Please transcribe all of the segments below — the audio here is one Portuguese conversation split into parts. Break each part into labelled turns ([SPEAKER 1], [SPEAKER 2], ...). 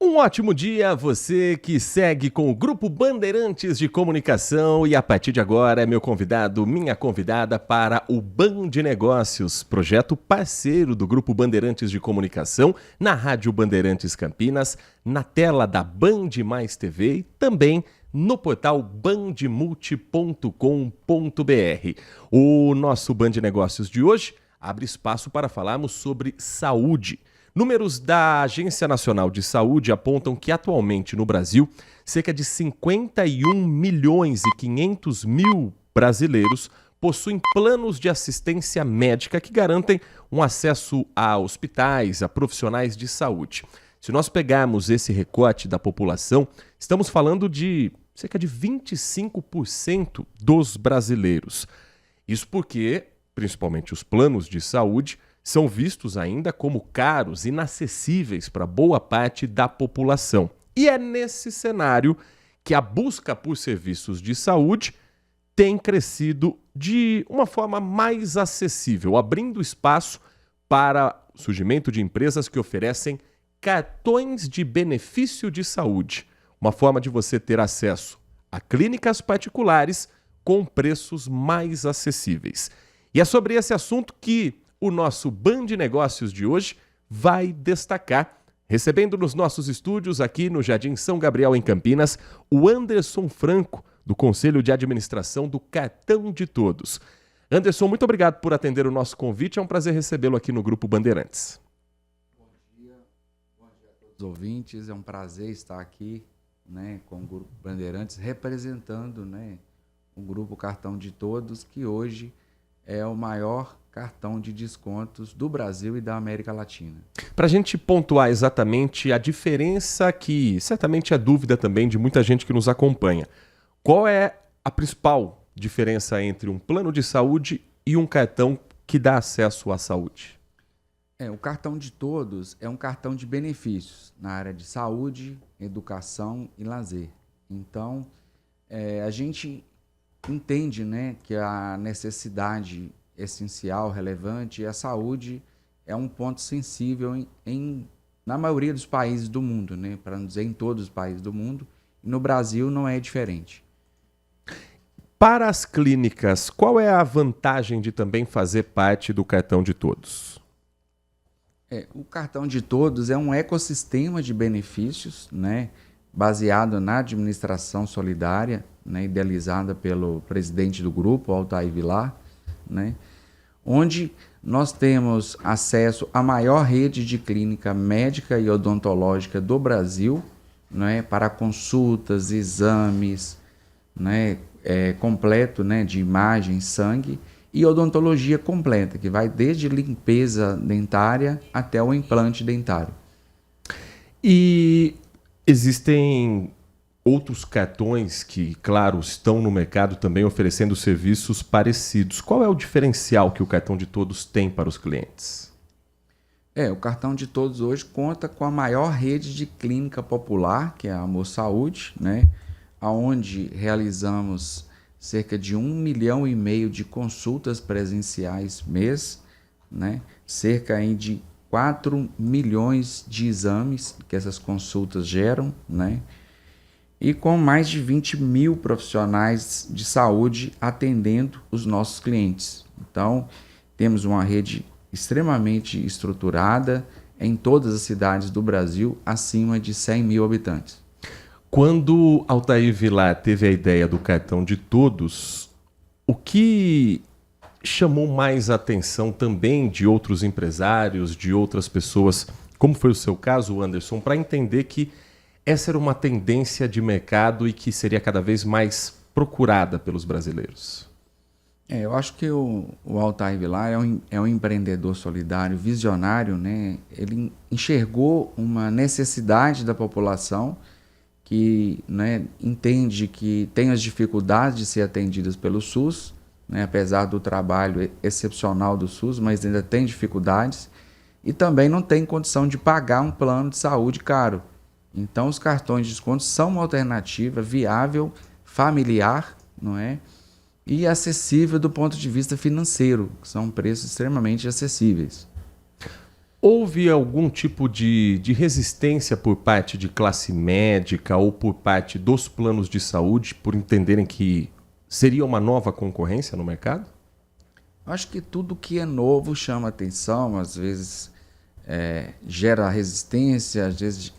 [SPEAKER 1] Um ótimo dia a você que segue com o Grupo Bandeirantes de Comunicação e a partir de agora é meu convidado, minha convidada para o Band Negócios, projeto parceiro do Grupo Bandeirantes de Comunicação na Rádio Bandeirantes Campinas, na tela da Band Mais TV e também no portal bandmulti.com.br. O nosso Band Negócios de hoje abre espaço para falarmos sobre saúde. Números da Agência Nacional de Saúde apontam que atualmente no Brasil, cerca de 51 milhões e 500 mil brasileiros possuem planos de assistência médica que garantem um acesso a hospitais, a profissionais de saúde. Se nós pegarmos esse recorte da população, estamos falando de cerca de 25% dos brasileiros. Isso porque, principalmente os planos de saúde, são vistos ainda como caros, inacessíveis para boa parte da população. E é nesse cenário que a busca por serviços de saúde tem crescido de uma forma mais acessível, abrindo espaço para o surgimento de empresas que oferecem cartões de benefício de saúde, uma forma de você ter acesso a clínicas particulares com preços mais acessíveis. E é sobre esse assunto que o nosso Band Negócios de hoje vai destacar, recebendo nos nossos estúdios aqui no Jardim São Gabriel, em Campinas, o Anderson Franco, do Conselho de Administração do Cartão de Todos. Anderson, muito obrigado por atender o nosso convite, é um prazer recebê-lo aqui no Grupo Bandeirantes.
[SPEAKER 2] Bom dia a todos os ouvintes, é um prazer estar aqui, com o Grupo Bandeirantes, representando, o Grupo Cartão de Todos, que hoje é o maior cartão de descontos do Brasil e da América Latina.
[SPEAKER 1] Para a gente pontuar exatamente a diferença, que certamente é dúvida também de muita gente que nos acompanha, qual é a principal diferença entre um plano de saúde e um cartão que dá acesso à saúde?
[SPEAKER 2] O cartão de todos é um cartão de benefícios na área de saúde, educação e lazer. Então, a gente entende, que a necessidade essencial, relevante, a saúde é um ponto sensível na maioria dos países do mundo, para não dizer em todos os países do mundo, e no Brasil não é diferente.
[SPEAKER 1] Para as clínicas, qual é a vantagem de também fazer parte do cartão de todos?
[SPEAKER 2] O cartão de todos é um ecossistema de benefícios, baseado na administração solidária, idealizada pelo presidente do grupo, Altair Vilar, onde nós temos acesso à maior rede de clínica médica e odontológica do Brasil, para consultas, exames, completo, de imagem, sangue, e odontologia completa, que vai desde limpeza dentária até o implante dentário.
[SPEAKER 1] E existem outros cartões que, claro, estão no mercado também oferecendo serviços parecidos. Qual é o diferencial que o cartão de todos tem para os clientes?
[SPEAKER 2] O cartão de todos hoje conta com a maior rede de clínica popular, que é a Amor Saúde, onde realizamos cerca de 1,5 milhão de consultas presenciais mês, cerca aí de 4 milhões de exames que essas consultas geram, e com mais de 20 mil profissionais de saúde atendendo os nossos clientes. Então, temos uma rede extremamente estruturada em todas as cidades do Brasil, acima de 100 mil habitantes.
[SPEAKER 1] Quando Altair Vilar teve a ideia do cartão de todos, o que chamou mais a atenção também de outros empresários, de outras pessoas, como foi o seu caso, Anderson, para entender que essa era uma tendência de mercado e que seria cada vez mais procurada pelos brasileiros?
[SPEAKER 2] Eu acho que o Altair Vilar é um empreendedor solidário, visionário, Ele enxergou uma necessidade da população que entende que tem as dificuldades de ser atendidas pelo SUS, apesar do trabalho excepcional do SUS, mas ainda tem dificuldades, e também não tem condição de pagar um plano de saúde caro. Então, os cartões de desconto são uma alternativa viável, familiar, e acessível do ponto de vista financeiro, que são preços extremamente acessíveis.
[SPEAKER 1] Houve algum tipo de resistência por parte de classe médica ou por parte dos planos de saúde por entenderem que seria uma nova concorrência no mercado?
[SPEAKER 2] Acho que tudo que é novo chama atenção, às vezes gera resistência, às vezes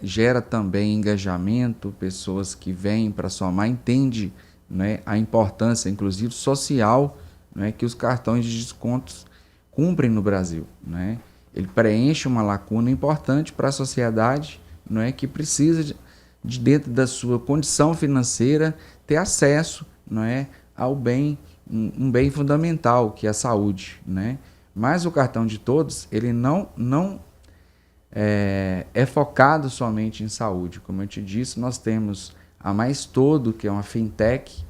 [SPEAKER 2] gera também engajamento, pessoas que vêm para somar, entendem, né, a importância, inclusive social, né, que os cartões de descontos cumprem no Brasil, né? Ele preenche uma lacuna importante para a sociedade, não é, que precisa de dentro da sua condição financeira ter acesso, não é, ao bem, um bem fundamental, que é a saúde, né? Mas o cartão de todos, ele não é focado somente em saúde. Como eu te disse, nós temos a Mais Todo, que é uma fintech,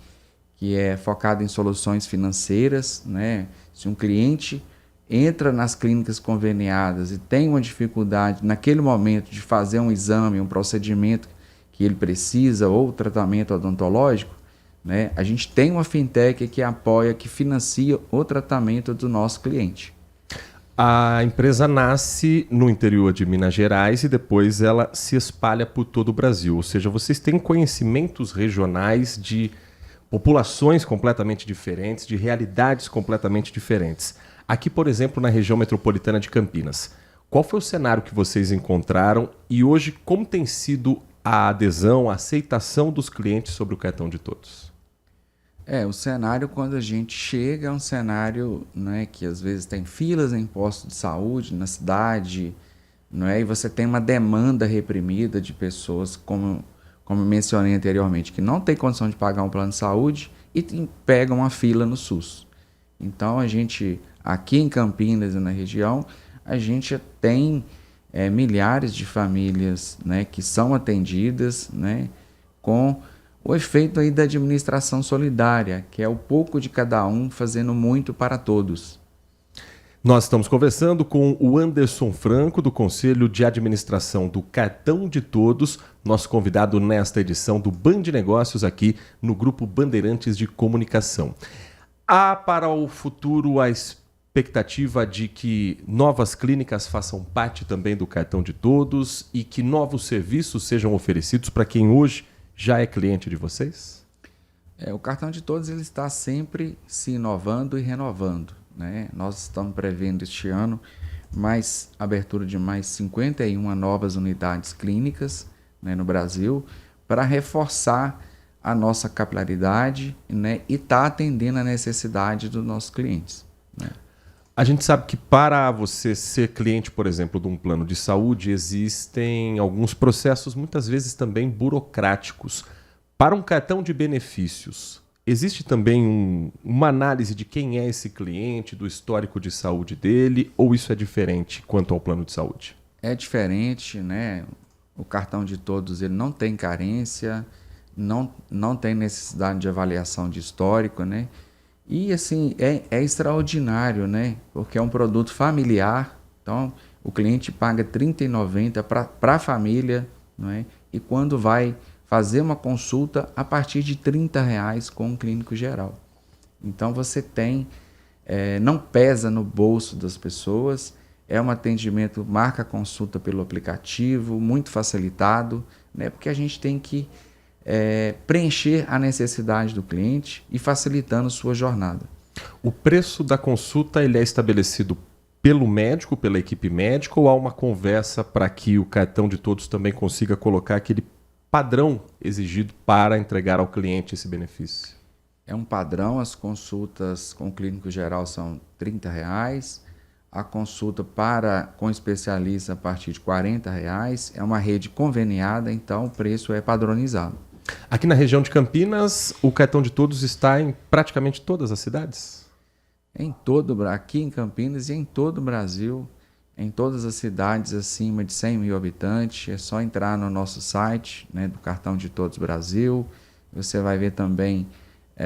[SPEAKER 2] que é focada em soluções financeiras, né? Se um cliente entra nas clínicas conveniadas e tem uma dificuldade naquele momento de fazer um exame, um procedimento que ele precisa ou tratamento odontológico, né, a gente tem uma fintech que apoia, que financia o tratamento do nosso cliente.
[SPEAKER 1] A empresa nasce no interior de Minas Gerais e depois ela se espalha por todo o Brasil. Ou seja, vocês têm conhecimentos regionais de populações completamente diferentes, de realidades completamente diferentes. Aqui, por exemplo, na região metropolitana de Campinas, qual foi o cenário que vocês encontraram e hoje como tem sido a adesão, a aceitação dos clientes sobre o cartão de todos?
[SPEAKER 2] O cenário, quando a gente chega, é um cenário, né, que às vezes tem filas em postos de saúde na cidade, não é? E você tem uma demanda reprimida de pessoas, como mencionei anteriormente, que não tem condição de pagar um plano de saúde e pegam uma fila no SUS. Então, a gente, aqui em Campinas e na região, a gente tem milhares de famílias, né, que são atendidas, né, com o efeito aí da administração solidária, que é o pouco de cada um fazendo muito para todos.
[SPEAKER 1] Nós estamos conversando com o Anderson Franco, do Conselho de Administração do Cartão de Todos, nosso convidado nesta edição do Band Negócios aqui no Grupo Bandeirantes de Comunicação. Há para o futuro a expectativa de que novas clínicas façam parte também do Cartão de Todos e que novos serviços sejam oferecidos para quem hoje já é cliente de vocês?
[SPEAKER 2] O Cartão de Todos ele está sempre se inovando e renovando, né? Nós estamos prevendo este ano abertura de mais 51 novas unidades clínicas, né, no Brasil, para reforçar a nossa capilaridade, né, e estar atendendo a necessidade dos nossos clientes, né?
[SPEAKER 1] A gente sabe que para você ser cliente, por exemplo, de um plano de saúde, existem alguns processos, muitas vezes também burocráticos. Para um cartão de benefícios, existe também uma análise de quem é esse cliente, do histórico de saúde dele, ou isso é diferente quanto ao plano de saúde?
[SPEAKER 2] É diferente, né? O Cartão de Todos ele não tem carência, não tem necessidade de avaliação de histórico, né? E assim, é extraordinário, né? Porque é um produto familiar, então o cliente paga R$ 30,90 para a família, não é? E quando vai fazer uma consulta, a partir de R$ 30 com um clínico geral. Então você tem, não pesa no bolso das pessoas, é um atendimento, marca consulta pelo aplicativo, muito facilitado, né? Porque a gente tem que preencher a necessidade do cliente e facilitando sua jornada.
[SPEAKER 1] O preço da consulta ele é estabelecido pelo médico, pela equipe médica, ou há uma conversa para que o Cartão de Todos também consiga colocar aquele padrão exigido para entregar ao cliente esse benefício?
[SPEAKER 2] É um padrão, as consultas com o clínico geral são R$ 30, a consulta com especialista a partir de R$ 40, é uma rede conveniada, então o preço é padronizado.
[SPEAKER 1] Aqui na região de Campinas, o Cartão de Todos está em praticamente todas as cidades?
[SPEAKER 2] Aqui em Campinas e em todo o Brasil, em todas as cidades acima de 100 mil habitantes, é só entrar no nosso site, né, do Cartão de Todos Brasil. Você vai ver também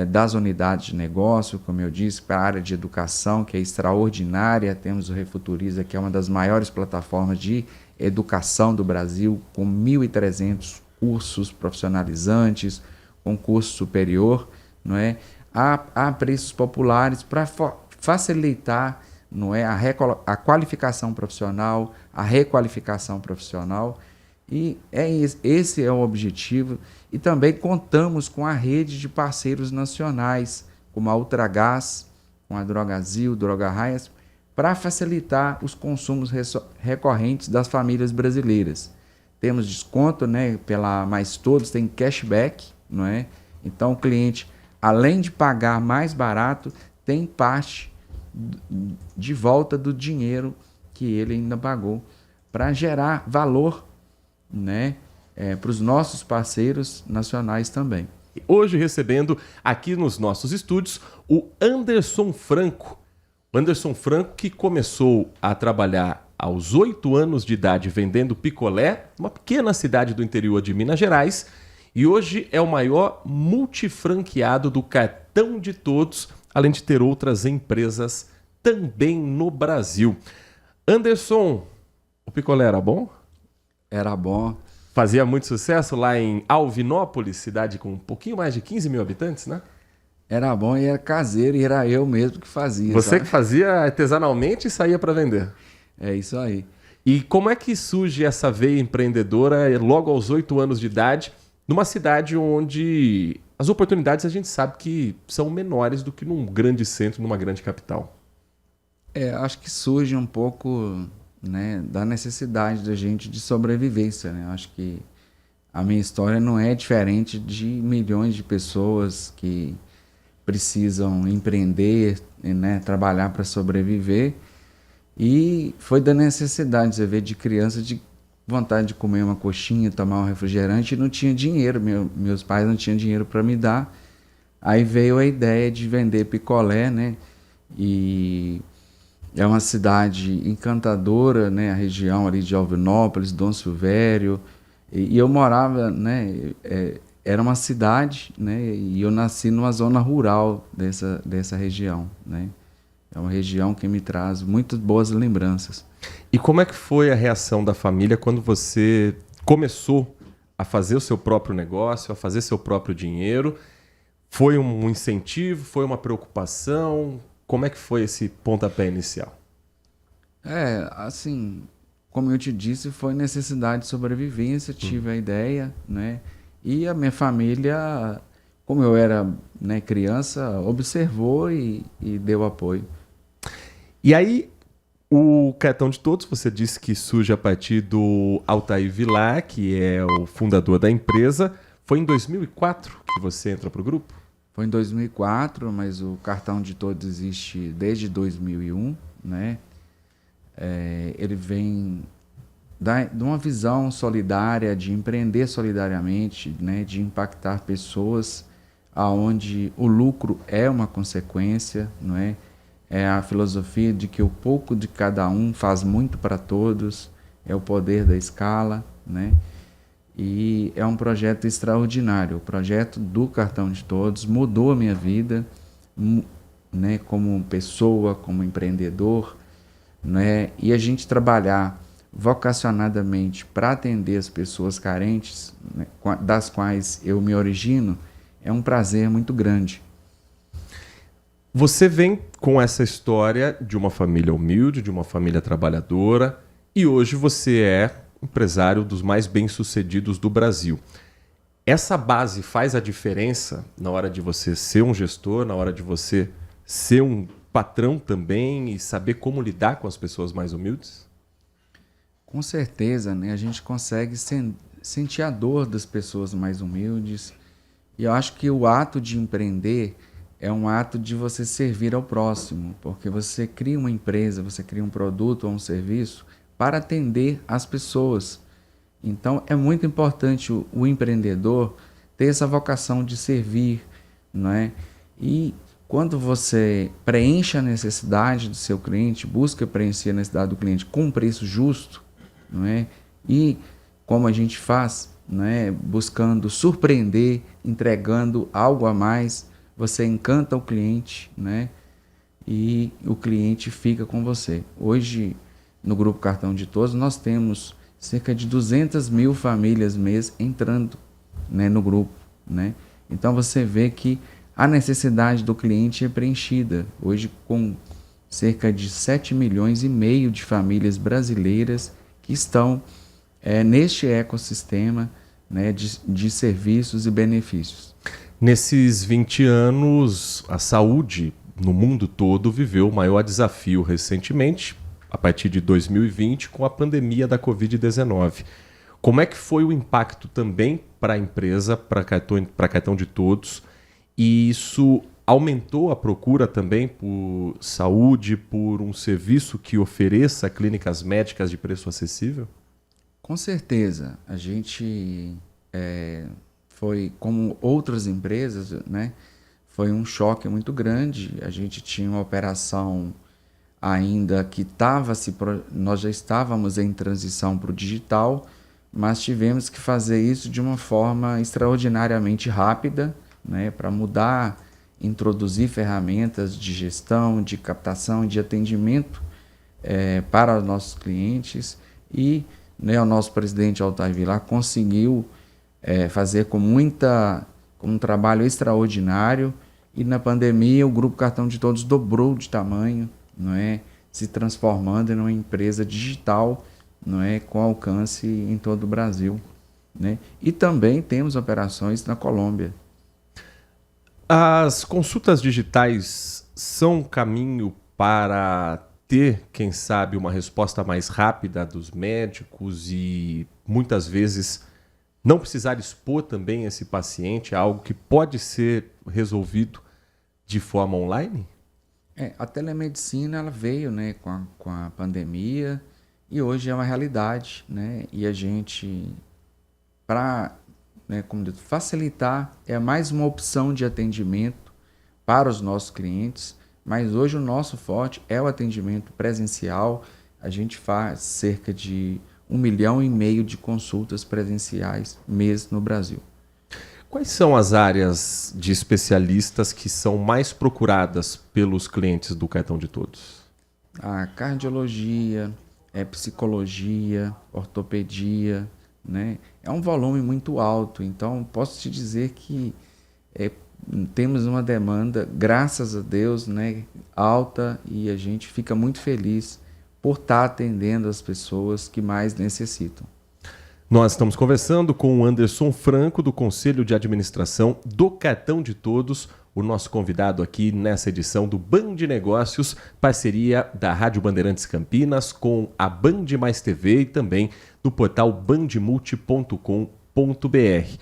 [SPEAKER 2] das unidades de negócio, como eu disse, para a área de educação, que é extraordinária. Temos o Refuturiza, que é uma das maiores plataformas de educação do Brasil, com 1.300 cursos profissionalizantes, com curso superior, não é? Há preços populares para facilitar não é? A qualificação profissional, a requalificação profissional. E esse é o objetivo. E também contamos com a rede de parceiros nacionais, como a Ultragás, com a Drogazil, Droga Raias, para facilitar os consumos recorrentes das famílias brasileiras. Temos desconto, né, pela Mais Todos, tem cashback, não é? Então o cliente, além de pagar mais barato, tem parte de volta do dinheiro que ele ainda pagou, para gerar valor, né, para os nossos parceiros nacionais também.
[SPEAKER 1] Hoje recebendo aqui nos nossos estúdios o Anderson Franco. Anderson Franco, que começou a trabalhar aos 8 anos de idade vendendo picolé, numa pequena cidade do interior de Minas Gerais, e hoje é o maior multifranqueado do Cartão de Todos, além de ter outras empresas também no Brasil. Anderson, o picolé era bom?
[SPEAKER 2] Era bom.
[SPEAKER 1] Fazia muito sucesso lá em Alvinópolis, cidade com um pouquinho mais de 15 mil habitantes, né?
[SPEAKER 2] Era bom e era caseiro, e era eu mesmo que fazia.
[SPEAKER 1] Você
[SPEAKER 2] sabe?
[SPEAKER 1] que fazia artesanalmente e saía para vender.
[SPEAKER 2] É isso aí.
[SPEAKER 1] E como é que surge essa veia empreendedora logo aos 8 anos de idade, numa cidade onde as oportunidades a gente sabe que são menores do que num grande centro, numa grande capital?
[SPEAKER 2] Acho que surge um pouco, né, da necessidade da gente de sobrevivência, né? Acho que a minha história não é diferente de milhões de pessoas que precisam empreender, né, trabalhar para sobreviver. E foi da necessidade, você vê, de criança, de vontade de comer uma coxinha, tomar um refrigerante, e não tinha dinheiro, meus pais não tinham dinheiro para me dar. Aí veio a ideia de vender picolé, né? E é uma cidade encantadora, né? A região ali de Alvinópolis, Dom Silvério, e eu morava, né? Era uma cidade, né? E eu nasci numa zona rural dessa região, né? É uma região que me traz muitas boas lembranças.
[SPEAKER 1] E como é que foi a reação da família quando você começou a fazer o seu próprio negócio, a fazer seu próprio dinheiro? Foi um incentivo? Foi uma preocupação? Como é que foi esse pontapé inicial?
[SPEAKER 2] Assim, como eu te disse, foi necessidade de sobrevivência, tive a ideia, né? E a minha família, como eu era, né, criança, observou e deu apoio.
[SPEAKER 1] E aí, o Cartão de Todos, você disse que surge a partir do Altair Vilar, que é o fundador da empresa. Foi em 2004 que você entra para o grupo?
[SPEAKER 2] Foi em 2004, mas o Cartão de Todos existe desde 2001, né? Ele vem de uma visão solidária, de empreender solidariamente, né? De impactar pessoas, aonde o lucro é uma consequência, não é? É a filosofia de que o pouco de cada um faz muito para todos, é o poder da escala, né? E é um projeto extraordinário. O projeto do Cartão de Todos mudou a minha vida, né? Como pessoa, como empreendedor, né? E a gente trabalhar vocacionadamente para atender as pessoas carentes, né, das quais eu me origino, é um prazer muito grande.
[SPEAKER 1] Você vem com essa história de uma família humilde, de uma família trabalhadora, e hoje você é empresário dos mais bem-sucedidos do Brasil. Essa base faz a diferença na hora de você ser um gestor, na hora de você ser um patrão também e saber como lidar com as pessoas mais humildes?
[SPEAKER 2] Com certeza, né? A gente consegue sentir a dor das pessoas mais humildes. E eu acho que o ato de empreender é um ato de você servir ao próximo, porque você cria uma empresa, você cria um produto ou um serviço para atender as pessoas. Então é muito importante o empreendedor ter essa vocação de servir, não é? E quando você preenche a necessidade do seu cliente, busca preencher a necessidade do cliente com um preço justo, não é? E como a gente faz, não é? Buscando surpreender, entregando algo a mais, você encanta o cliente, né? E o cliente fica com você. Hoje, no Grupo Cartão de Todos, nós temos cerca de 200 mil famílias mês entrando, né, no grupo, né? Então você vê que a necessidade do cliente é preenchida. Hoje, com cerca de 7,5 milhões de famílias brasileiras que estão neste ecossistema, né, de serviços e benefícios.
[SPEAKER 1] Nesses 20 anos, a saúde no mundo todo viveu o maior desafio recentemente, a partir de 2020, com a pandemia da Covid-19. Como é que foi o impacto também para a empresa, para Cartão de Todos? E isso aumentou a procura também por saúde, por um serviço que ofereça clínicas médicas de preço acessível?
[SPEAKER 2] Com certeza. A gente foi, como outras empresas, né? Foi um choque muito grande. A gente tinha uma operação ainda que nós já estávamos em transição para o digital, mas tivemos que fazer isso de uma forma extraordinariamente rápida, né, para mudar, introduzir ferramentas de gestão, de captação, de atendimento para os nossos clientes. E, né, o nosso presidente Altair Vilar conseguiu fazer com um trabalho extraordinário. E na pandemia o Grupo Cartão de Todos dobrou de tamanho, não é, se transformando em uma empresa digital, não é, com alcance em todo o Brasil, né? E também temos operações na Colômbia.
[SPEAKER 1] As consultas digitais são um caminho para ter, quem sabe, uma resposta mais rápida dos médicos e muitas vezes não precisar expor também esse paciente a algo que pode ser resolvido de forma online?
[SPEAKER 2] A telemedicina ela veio, né, com a pandemia e hoje é uma realidade, né? E a gente, para, né, como diz, facilitar, é mais uma opção de atendimento para os nossos clientes, mas hoje o nosso forte é o atendimento presencial. A gente faz cerca de 1,5 milhão de consultas presenciais mês no Brasil.
[SPEAKER 1] Quais são as áreas de especialistas que são mais procuradas pelos clientes do Cartão de Todos?
[SPEAKER 2] A cardiologia, psicologia, ortopedia, né? É um volume muito alto, então posso te dizer que temos uma demanda, graças a Deus, né, alta, e a gente fica muito feliz por estar atendendo as pessoas que mais necessitam.
[SPEAKER 1] Nós estamos conversando com o Anderson Franco, do Conselho de Administração do Cartão de Todos, o nosso convidado aqui nessa edição do Band Negócios, parceria da Rádio Bandeirantes Campinas com a Band Mais TV e também do portal bandmulti.com.br.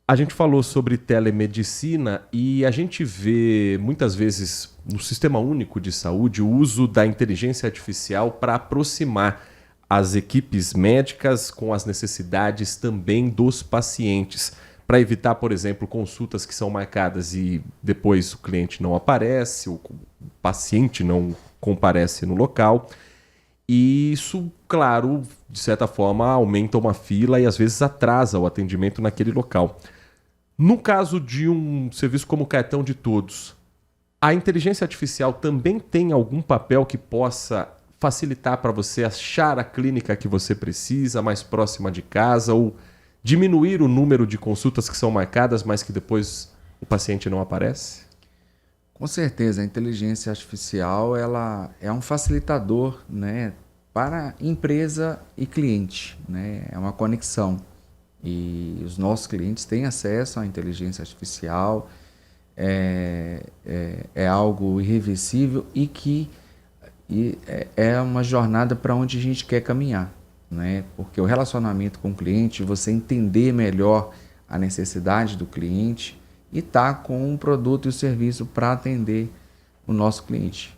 [SPEAKER 1] A gente falou sobre telemedicina e a gente vê muitas vezes no Sistema Único de Saúde o uso da inteligência artificial para aproximar as equipes médicas com as necessidades também dos pacientes, para evitar, por exemplo, consultas que são marcadas e depois o cliente não aparece, o paciente não comparece no local. E isso, claro, de certa forma, aumenta uma fila e às vezes atrasa o atendimento naquele local. No caso de um serviço como o Cartão de Todos, a inteligência artificial também tem algum papel que possa facilitar para você achar a clínica que você precisa, mais próxima de casa, ou diminuir o número de consultas que são marcadas, mas que depois o paciente não aparece?
[SPEAKER 2] Com certeza, a inteligência artificial ela é um facilitador, né, para empresa e cliente, né? É uma conexão. E os nossos clientes têm acesso à inteligência artificial, é algo irreversível e é uma jornada para onde a gente quer caminhar, né? Porque o relacionamento com o cliente, você entender melhor a necessidade do cliente e estar com um produto e o serviço para atender o nosso cliente.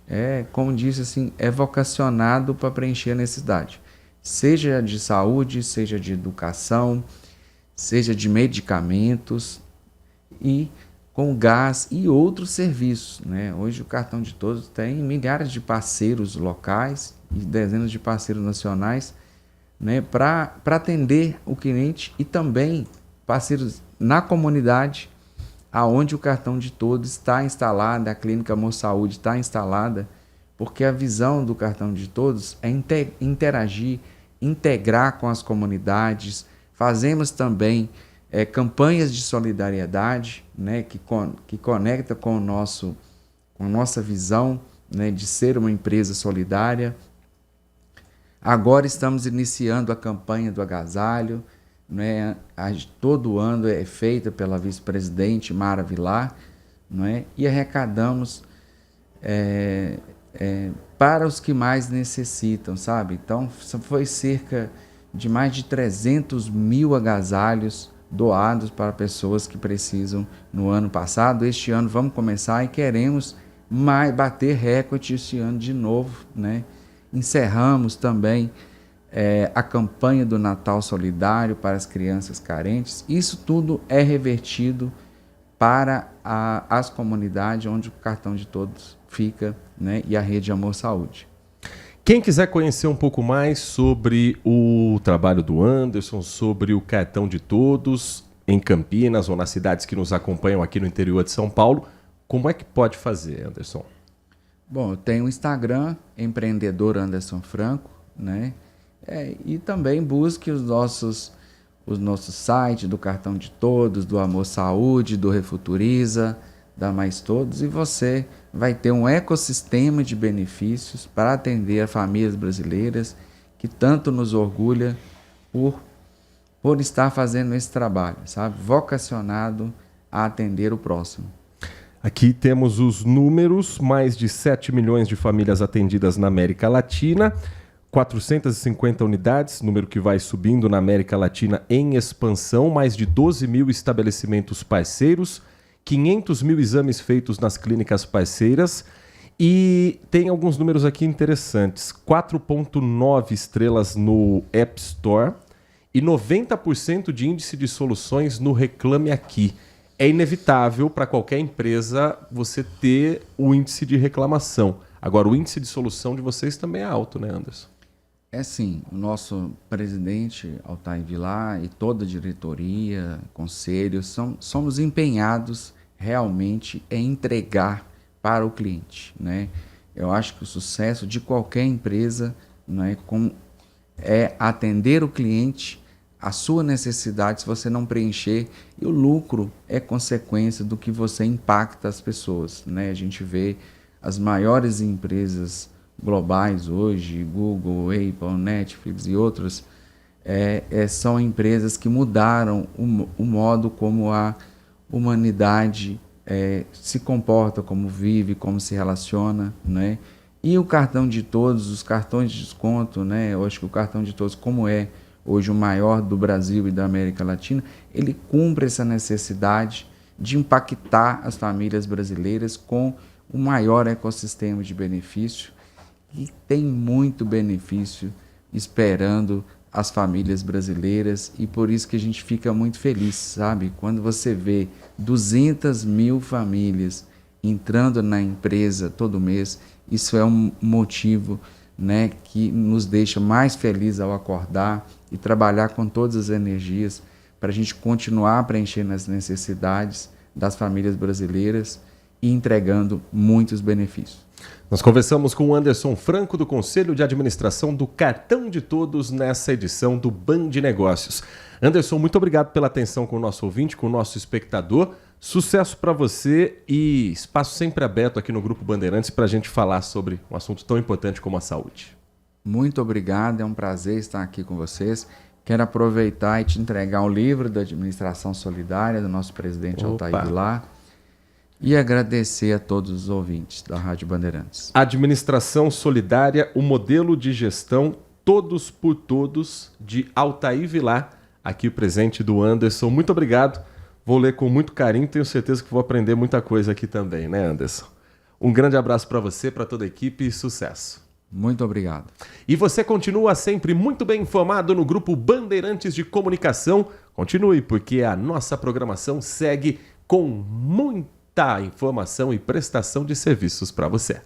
[SPEAKER 2] Como disse assim, é vocacionado para preencher a necessidade, seja de saúde, seja de educação, seja de medicamentos e com gás e outros serviços, né? Hoje o Cartão de Todos tem milhares de parceiros locais e dezenas de parceiros nacionais, né, para atender o cliente e também parceiros na comunidade aonde o Cartão de Todos está instalado, a Clínica Amor Saúde está instalada, porque a visão do Cartão de Todos é interagir, integrar com as comunidades. Fazemos também campanhas de solidariedade, né, que conecta com a nossa visão né, de ser uma empresa solidária. Agora estamos iniciando a campanha do agasalho, né? Todo ano é feita pela vice-presidente Mara Vilar, né? E arrecadamos para os que mais necessitam, sabe? Então, foi cerca de mais de 300 mil agasalhos doados para pessoas que precisam no ano passado. Este ano vamos começar e queremos bater recorde este ano de novo, né? Encerramos também a campanha do Natal Solidário para as crianças carentes. Isso tudo é revertido para as comunidades onde o Cartão de Todos fica, né? E a Rede Amor Saúde.
[SPEAKER 1] Quem quiser conhecer um pouco mais sobre o trabalho do Anderson, sobre o Cartão de Todos em Campinas ou nas cidades que nos acompanham aqui no interior de São Paulo, como é que pode fazer, Anderson?
[SPEAKER 2] Bom, eu tenho o Instagram, Empreendedor Anderson Franco, né? E também busque os nossos sites do Cartão de Todos, do Amor Saúde, do Refuturiza, da Mais Todos, e você vai ter um ecossistema de benefícios para atender as famílias brasileiras que tanto nos orgulha por estar fazendo esse trabalho, sabe? Vocacionado a atender o próximo.
[SPEAKER 1] Aqui temos os números, mais de 7 milhões de famílias atendidas na América Latina, 450 unidades, número que vai subindo na América Latina em expansão, mais de 12 mil estabelecimentos parceiros, 500 mil exames feitos nas clínicas parceiras e tem alguns números aqui interessantes, 4,9 estrelas no App Store e 90% de índice de soluções no Reclame Aqui. É inevitável para qualquer empresa você ter o índice de reclamação. Agora, o índice de solução de vocês também é alto, né, Anderson?
[SPEAKER 2] É sim, o nosso presidente, Altair Vilar, e toda a diretoria, conselho, somos empenhados realmente em entregar para o cliente, né? Eu acho que o sucesso de qualquer empresa, né, é atender o cliente, a sua necessidade, se você não preencher, e o lucro é consequência do que você impacta as pessoas, né? A gente vê as maiores empresas globais hoje, Google, Apple, Netflix e outras, são empresas que mudaram o modo como a humanidade se comporta, como vive, como se relaciona, né? E o Cartão de Todos, os cartões de desconto, né? Eu acho que o Cartão de Todos, como é hoje o maior do Brasil e da América Latina, ele cumpre essa necessidade de impactar as famílias brasileiras com o maior ecossistema de benefício, e tem muito benefício esperando as famílias brasileiras, e por isso que a gente fica muito feliz, sabe? Quando você vê 200 mil famílias entrando na empresa todo mês, isso é um motivo, né, que nos deixa mais felizes ao acordar e trabalhar com todas as energias para a gente continuar preenchendo as necessidades das famílias brasileiras e entregando muitos benefícios.
[SPEAKER 1] Nós conversamos com o Anderson Franco, do Conselho de Administração do Cartão de Todos, nessa edição do Band Negócios. Anderson, muito obrigado pela atenção com o nosso ouvinte, com o nosso espectador. Sucesso para você e espaço sempre aberto aqui no Grupo Bandeirantes para a gente falar sobre um assunto tão importante como a saúde.
[SPEAKER 2] Muito obrigado, é um prazer estar aqui com vocês. Quero aproveitar e te entregar um livro da Administração Solidária do nosso presidente Altair Vilar. E agradecer a todos os ouvintes da Rádio Bandeirantes.
[SPEAKER 1] Administração Solidária, o modelo de gestão todos por todos, de Altair Vilar, aqui presente do Anderson. Muito obrigado, vou ler com muito carinho, tenho certeza que vou aprender muita coisa aqui também, né, Anderson? Um grande abraço para você, para toda a equipe e sucesso.
[SPEAKER 2] Muito obrigado.
[SPEAKER 1] E você continua sempre muito bem informado no Grupo Bandeirantes de Comunicação. Continue, porque a nossa programação segue com muita informação e prestação de serviços para você.